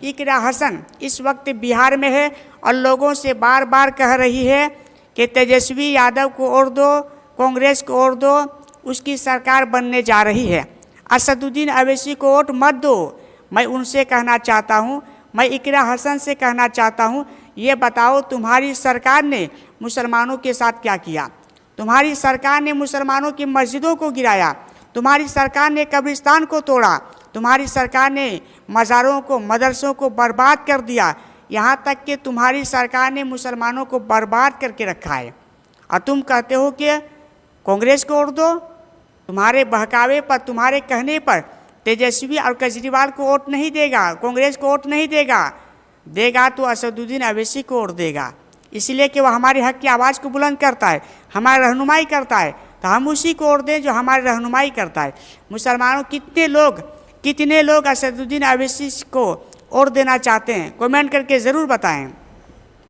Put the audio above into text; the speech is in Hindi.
इकरा हसन इस वक्त बिहार में है और लोगों से बार बार कह रही है कि तेजस्वी यादव को और दो, कांग्रेस को और दो, उसकी सरकार बनने जा रही है। असदुद्दीन अवैसी को वोट मत दो। मैं उनसे कहना चाहता हूँ, मैं इकरा हसन से कहना चाहता हूँ, ये बताओ तुम्हारी सरकार ने मुसलमानों के साथ क्या किया? तुम्हारी सरकार ने मुसलमानों की मस्जिदों को गिराया, तुम्हारी सरकार ने कब्रिस्तान को तोड़ा, तुम्हारी सरकार ने मज़ारों को, मदरसों को बर्बाद कर दिया, यहाँ तक कि तुम्हारी सरकार ने मुसलमानों को बर्बाद करके रखा है। और तुम कहते हो कि कांग्रेस को वोट दो। तुम्हारे बहकावे पर, तुम्हारे कहने पर तेजस्वी और केजरीवाल को वोट नहीं देगा, कांग्रेस को वोट नहीं देगा। देगा तो असदुद्दीन अवैसी को वोट देगा, इसलिए कि वह हमारे हक की आवाज़ को बुलंद करता है, हमारी रहनुमाई करता है। तो हम उसी को वोट दें जो हमारी रहनुमाई करता है। मुसलमानों कितने लोग असदुद्दीन अवैसी को वोट देना चाहते हैं? कमेंट करके ज़रूर बताएं।